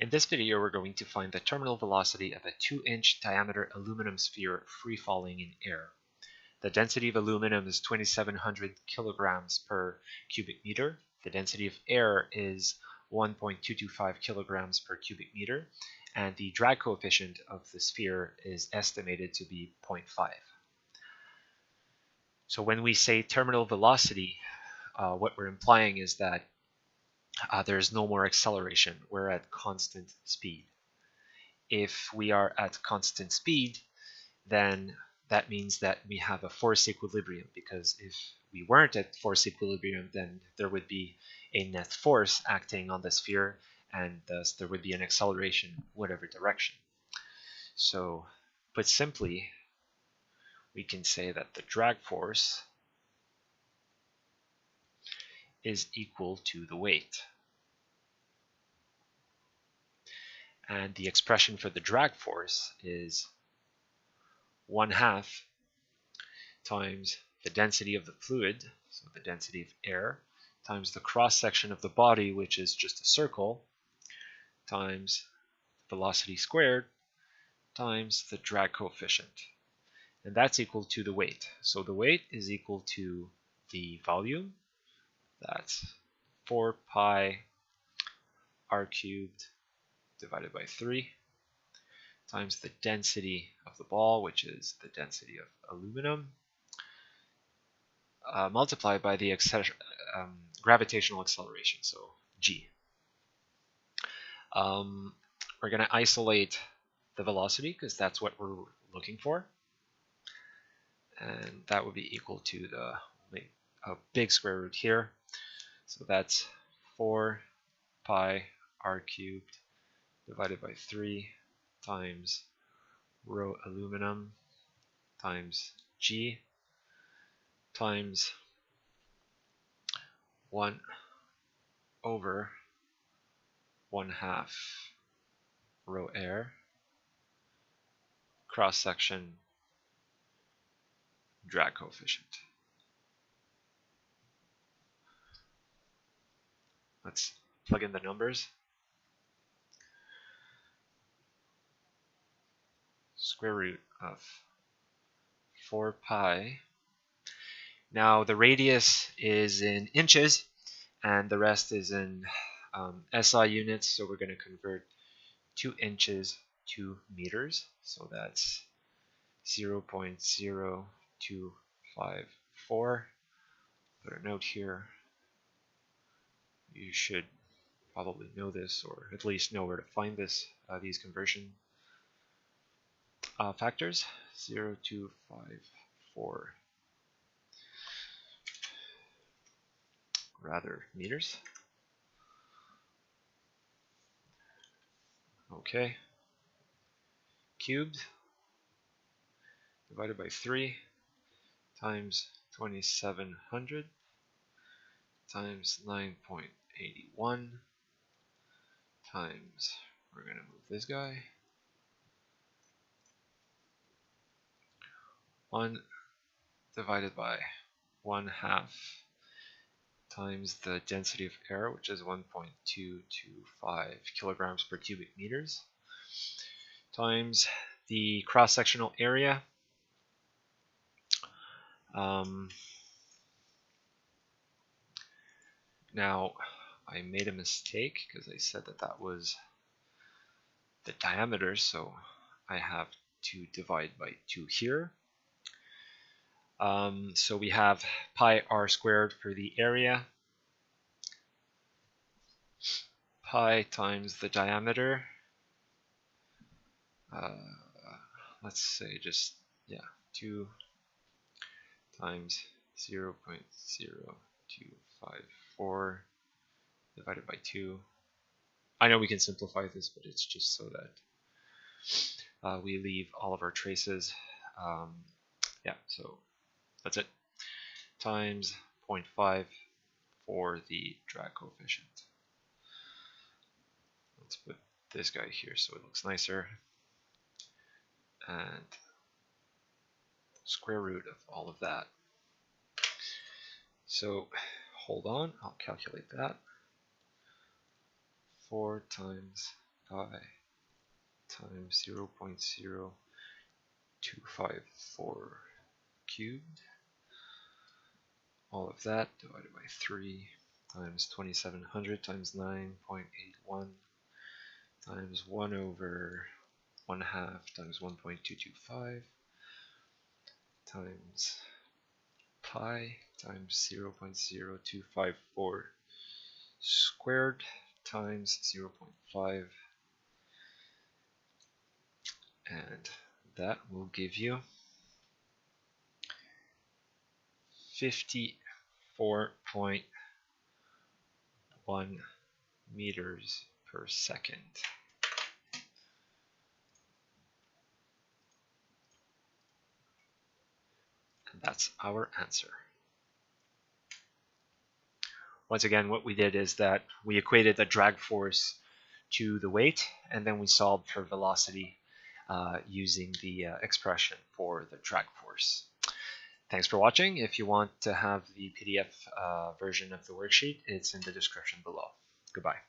In this video, we're going to find the terminal velocity of a 2-inch diameter aluminum sphere free falling in air. The density of aluminum is 2,700 kilograms per cubic meter. The density of air is 1.225 kilograms per cubic meter, and the drag coefficient of the sphere is estimated to be 0.5. So when we say terminal velocity, what we're implying is that there's no more acceleration. We're at constant speed. If we are at constant speed, then that means that we have a force equilibrium, because if we weren't at force equilibrium, then there would be a net force acting on the sphere, and thus there would be an acceleration whatever direction. So, put simply, we can say that the drag force is equal to the weight. And the expression for the drag force is 1/2 times the density of the fluid, so the density of air, times the cross-section of the body, which is just a circle, times velocity squared, times the drag coefficient. And that's equal to the weight. So the weight is equal to the volume, that's 4 pi r cubed divided by 3, times the density of the ball, which is the density of aluminum, multiplied by the gravitational acceleration, so g. We're going to isolate the velocity because that's what we're looking for, and that would be equal to a big square root here, so that's 4 pi r cubed divided by 3 times rho aluminum times g times 1 over 1/2 rho air cross-section drag coefficient. Let's plug in the numbers. Square root of 4 pi. Now the radius is in inches and the rest is in SI units, so we're going to convert 2 inches to meters, so that's 0.0254. Put a note here. You should probably know this, or at least know where to find this, these conversion factors. 0.254 rather meters. Okay. Cubed divided by 3 times 2,700 times 9.81 times, we're going to move this guy, 1 divided by 1/2 times the density of air, which is 1.225 kilograms per cubic meters, times the cross-sectional area. Now, I made a mistake because I said that that was the diameter, so I have to divide by 2 here. So we have pi r squared for the area, pi times the diameter, let's say just, 2 times 0.0254 divided by 2. I know we can simplify this, but it's just so that we leave all of our traces. So that's it, times 0.5 for the drag coefficient. Let's put this guy here so it looks nicer, and square root of all of that. So hold on, I'll calculate that. 4 times pi times 0.0254 cubed. All of that divided by 3 times 2700 times 9.81 times 1 over 1/2 times 1.225 times pi times 0.0254 squared times 0.5, and that will give you 54.1 meters per second. And that's our answer. Once again, what we did is that we equated the drag force to the weight, and then we solved for velocity using the expression for the drag force. Thanks for watching. If you want to have the PDF version of the worksheet, it's in the description below. Goodbye.